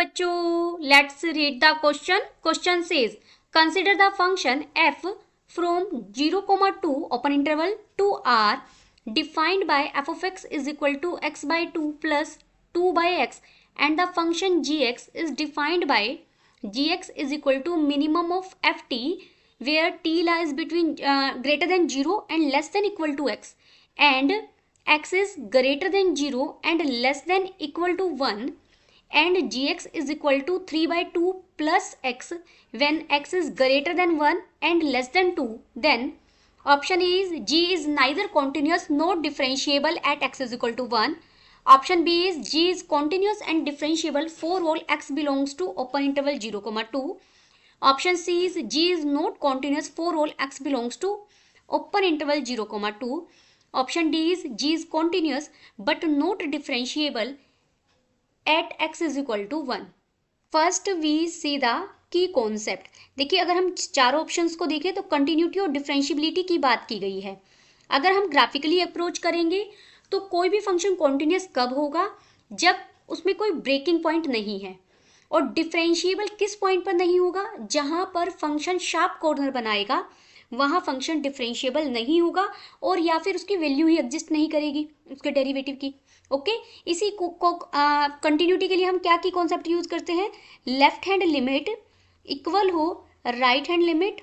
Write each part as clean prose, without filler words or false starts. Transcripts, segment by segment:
बच्चों, let's read the question. Question says consider the function f from 0, 2 open interval to r defined by f of x is equal to x by 2 plus 2 by x and the function gx is defined by gx is equal to minimum of ft where t lies between greater than 0 and less than equal to x and x is greater than 0 and less than equal to 1 and gx is equal to 3 by 2 plus x when x is greater than 1 and less than 2, then option A is g is neither continuous nor differentiable at x is equal to 1. Option B is g is continuous and differentiable for all x belongs to open interval 0, 2. Option C is g is not continuous for all x belongs to open interval 0, 2. Option D is g is continuous but not differentiable at x is equal to 1. First we see the key concept. देखिए, अगर हम चारों options को देखें तो continuity और differentiability की बात की गई है. अगर हम ग्राफिकली अप्रोच करेंगे तो कोई भी फंक्शन कॉन्टिन्यूस कब होगा? जब उसमें कोई ब्रेकिंग पॉइंट नहीं है. और डिफरेंशिएबल किस पॉइंट पर नहीं होगा? जहां पर फंक्शन शार्प कॉर्नर बनाएगा वहां फंक्शन डिफरेंशिएबल नहीं होगा और या फिर उसकी वैल्यू ही एग्जिस्ट नहीं करेगी उसके डेरिवेटिव की. ओके इसी को कंटिन्यूटी के लिए हम क्या की कॉन्सेप्ट यूज करते हैं? लेफ्ट हैंड लिमिट इक्वल हो राइट हैंड लिमिट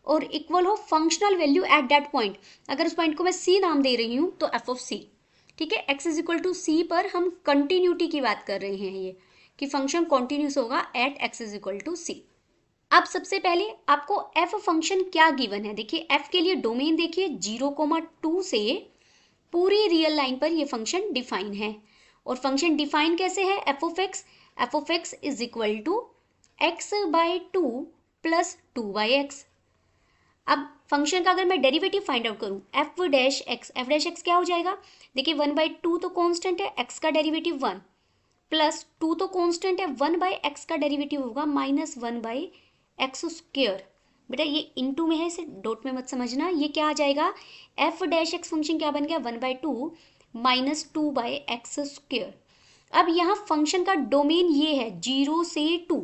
और इक्वल हो functional value at that point. अगर उस पॉइंट को मैं सी नाम दे रही हूं तो एफ ऑफ सी. ठीक है, एक्स इज इक्वल टू सी पर हम कंटिन्यूटी की बात कर रहे हैं ये कि फंक्शन कॉन्टिन्यूस होगा at x is equal to c. अब सबसे पहले आपको एफ फंक्शन क्या गिवन है. देखिए एफ के लिए डोमेन देखिए 0, 2 से पूरी रियल लाइन पर ये फंक्शन डिफाइन है. और फंक्शन डिफाइन कैसे है? F of x is equal to x by 2 plus 2 by x. अब फंक्शन का अगर मैं डेरिवेटिव फाइंड आउट करूं एफ डैश एक्स क्या हो जाएगा? देखिए 1/2 तो कांस्टेंट है, एक्स का डेरिवेटिव 1 प्लस 2 तो कांस्टेंट है, 1/x का डेरिवेटिव होगा -1/x². बेटा ये इनटू में है, इसे डॉट में मत समझना. ये क्या आ जाएगा? एफ डैश एक्स फंक्शन क्या बन गया? 1/2 माइनस 2/x². अब यहाँ फंक्शन का डोमेन ये है 0 से 2.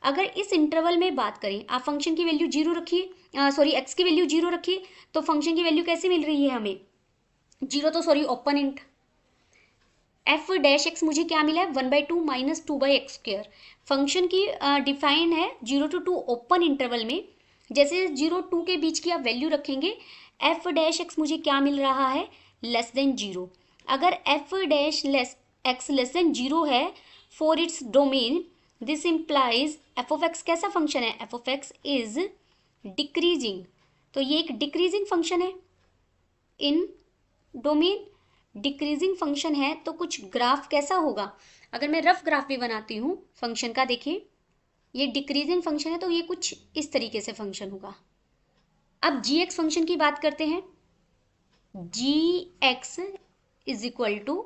अगर इस इंटरवल में बात करें, आप फंक्शन की वैल्यू 0 रखिए, सॉरी एक्स की वैल्यू 0 रखिए तो फंक्शन की वैल्यू कैसे मिल रही है हमें? 0 तो sorry open int. F dash x मुझे क्या मिला है? 1/2 माइनस 2/x². फंक्शन की डिफाइन है 0 to 2 ओपन इंटरवल में. जैसे 0-2 के बीच की आप वैल्यू रखेंगे एफ डैश एक्स मुझे क्या मिल रहा है? Less than 0. अगर F dash x less than 0 है for its domain, this implies F of x कैसा फंक्शन है? F of x is decreasing. तो ये एक डिक्रीजिंग फंक्शन है इन डोमेन. डिक्रीजिंग फंक्शन है तो कुछ ग्राफ कैसा होगा? अगर मैं रफ ग्राफ भी बनाती हूँ फंक्शन का, देखिए ये डिक्रीजिंग फंक्शन है तो ये कुछ इस तरीके से फंक्शन होगा. अब जी एक्स फंक्शन की बात करते हैं. जी एक्स इज इक्वल टू,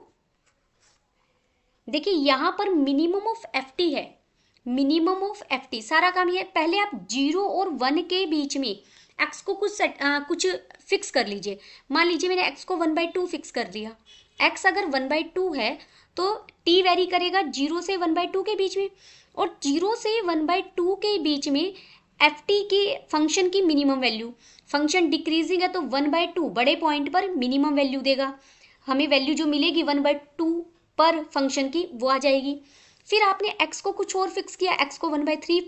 देखिए यहां पर मिनिमम ऑफ एफ टी है. मिनिमम ऑफ एफ टी सारा काम ये. पहले आप 0 और 1 के बीच में एक्स को कुछ फिक्स कर लीजिए. मान लीजिए मैंने एक्स को 1/2 फिक्स कर दिया. एक्स अगर 1/2 है तो टी वेरी करेगा 0 से 1/2 के बीच में. और 0 से 1/2 के बीच में एफ टी की फंक्शन की मिनिमम वैल्यू. फंक्शन डिक्रीजिंग है तो 1/2 बड़े पॉइंट पर मिनिमम वैल्यू देगा. हमें वैल्यू जो मिलेगी 1/2 पर फंक्शन की वो आ जाएगी. फिर आपने एक्स को कुछ और फिक्स किया, एक्स को 1/3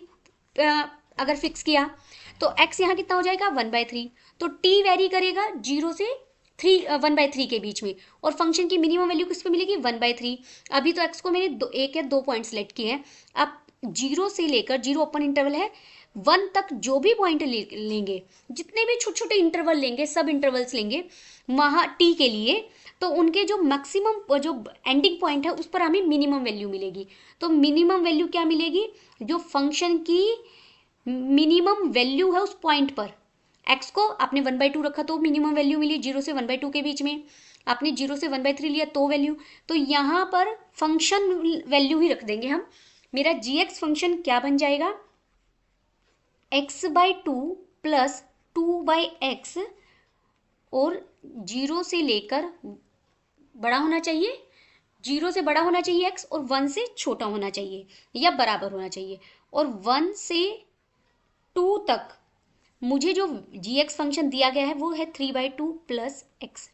अगर फिक्स किया तो एक्स यहाँ कितना हो जाएगा? 1/3. तो टी वेरी करेगा 0 से 1/3 के बीच में. और फंक्शन की मिनिमम वैल्यू किस पे मिलेगी? 1/3. अभी तो एक्स को मैंने एक या दो पॉइंट सेलेक्ट किए हैं. अब 0 से लेकर 0 ओपन इंटरवल है 1 तक जो भी पॉइंट लेंगे, जितने भी छोटे छोटे इंटरवल लेंगे, सब इंटरवल्स लेंगे वहाँ टी के लिए, तो उनके जो मैक्सिमम जो एंडिंग पॉइंट है उस पर हमें मिनिमम वैल्यू मिलेगी. तो मिनिमम वैल्यू क्या मिलेगी? जो फंक्शन की मिनिमम वैल्यू है उस पॉइंट पर. एक्स को आपने 1/2 रखा तो मिनिमम वैल्यू मिली 0 से 1/2 के बीच में. आपने 0 से 1/3 लिया तो वैल्यू. तो यहाँ पर फंक्शन वैल्यू ही रख देंगे हम. मेरा जी एक्स फंक्शन क्या बन जाएगा? x/2 प्लस 2/x और 0 से लेकर बड़ा होना चाहिए 0 से बड़ा होना चाहिए x और 1 से छोटा होना चाहिए या बराबर होना चाहिए, और 1 से 2 तक मुझे जो gx फंक्शन दिया गया है वो है 3/2 प्लस x।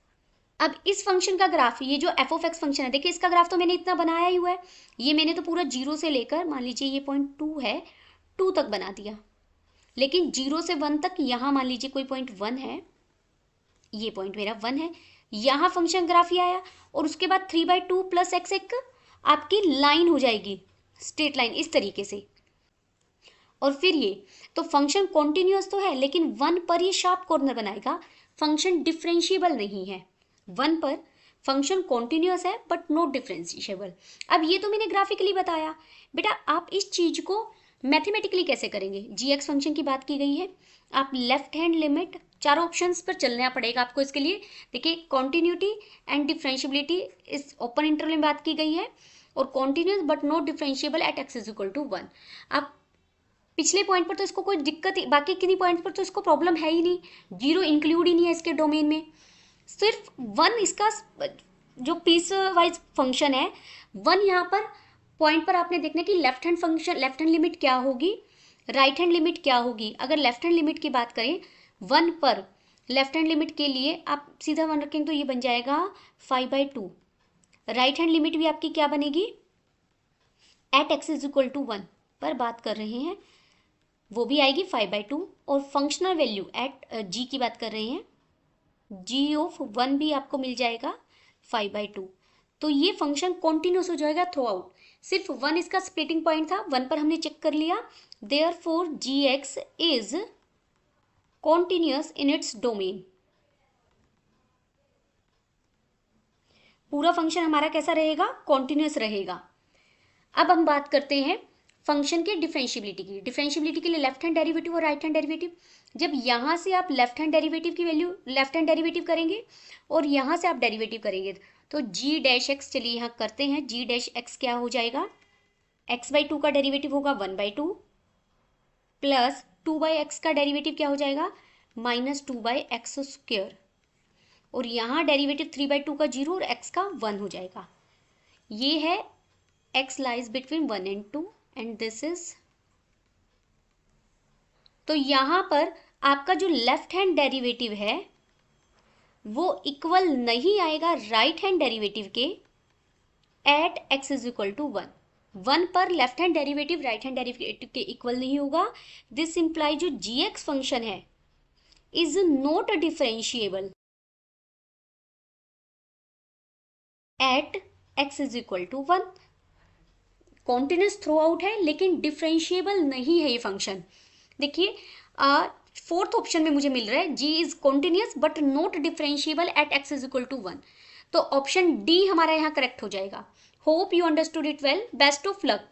अब इस फंक्शन का ग्राफ, ये जो एफ ऑफ एक्स फंक्शन है, देखिए इसका ग्राफ तो मैंने इतना बनाया ही हुआ है, ये मैंने तो पूरा 0 से लेकर, मान लीजिए ये पॉइंट 2 है, 2 तक बना दिया, लेकिन 0 से 1 तक यहाँ मान लीजिए कोई पॉइंट 1 है, ये पॉइंट मेरा 1 है, यहाँ फंक्शन ग्राफ ही आया, और उसके बाद 3/2 प्लस एक्स एक आपकी लाइन हो जाएगी, स्ट्रेट लाइन इस तरीके से। और फिर ये तो फंक्शन कॉन्टिन्यूअस तो है, लेकिन 1 पर ये शार्प कॉर्नर बनाएगा, फंक्शन डिफरेंशिएबल नहीं है। 1 पर फंक्शन कॉन्टिन्यूअस है बट नॉट डिफरेंशिएबल। अब ये तो मैंने ग्राफिकली बताया, बेटा आप इस चीज को मैथमेटिकली कैसे करेंगे। जीएक्स फंक्शन की बात की गई है, आप लेफ्ट हैंड लिमिट, चारों ऑप्शंस पर चलना पड़ेगा आपको इसके लिए। देखिए कॉन्टिन्यूटी एंड डिफरेंशिएबिलिटी इस ओपन इंटरवल में बात की गई है, और continuous but not differentiable at x is equal to 1। आप पिछले पॉइंट पर तो इसको कोई दिक्कत ही, बाकी किन्हीं पॉइंट पर तो इसको प्रॉब्लम है ही नहीं, 0 इंक्लूड ही नहीं है इसके डोमेन में, सिर्फ 1 इसका जो पीस वाइज फंक्शन है, 1 यहाँ पर पॉइंट पर आपने देखना कि left hand function, left hand limit क्या होगी, राइट हैंड लिमिट क्या होगी। अगर लेफ्ट हैंड लिमिट की बात करें 1 पर, लेफ्ट हैंड लिमिट के लिए आप सीधा 1 रखेंगे तो ये बन जाएगा 5/2। राइट हैंड लिमिट भी आपकी क्या बनेगी, at x is equal to 1 पर बात कर रहे हैं, वो भी आएगी 5/2। और फंक्शनल वैल्यू एट जी की बात कर रहे हैं, जी ऑफ 1 भी आपको मिल जाएगा 5/2। तो ये फंक्शन कॉन्टिन्यूस हो जाएगा थ्रू आउट। सिर्फ 1 इसका स्प्लिटिंग पॉइंट था, 1 पर हमने चेक कर लिया, therefore gx is continuous in its domain. पूरा फंक्शन हमारा कैसा रहेगा, कॉन्टिन्यूस रहेगा। अब हम बात करते हैं फंक्शन के डिफरेंशिएबिलिटी की। डिफरेंशिएबिलिटी के लिए लेफ्ट हैंड डेरिवेटिव और राइट हैंड डेरिवेटिव। जब यहाँ से आप लेफ्ट हैंड डेरिवेटिव की वैल्यू, लेफ्ट हैंड डेरिवेटिव करेंगे और यहाँ से आप डेरिवेटिव करेंगे, तो जी डैश एक्स, चलिए यहाँ करते हैं, जी डैश एक्स क्या हो जाएगा, x/2 का डेरिवेटिव होगा 1/2 प्लस 2/x का डेरिवेटिव क्या हो जाएगा, -2/x²। और यहाँ डेरिवेटिव 3/2 का 0 और x का 1 हो जाएगा। ये है x lies between 1 and 2 and this is, तो यहां पर आपका जो लेफ्ट हैंड डेरिवेटिव है वो इक्वल नहीं आएगा राइट हैंड डेरिवेटिव के at x is equal to 1। 1 पर left hand derivative right hand derivative के इक्वल नहीं होगा। दिस इंप्लाई जो जीएक्स फंक्शन है is not differentiable at x is equal to 1। Continuous throughout है लेकिन डिफरेंशिएबल नहीं है ये फंक्शन। देखिए फोर्थ ऑप्शन में मुझे मिल रहा है g is continuous but not differentiable at x is equal to 1, तो ऑप्शन डी हमारा यहाँ करेक्ट हो जाएगा। Hope you understood it well, best of luck.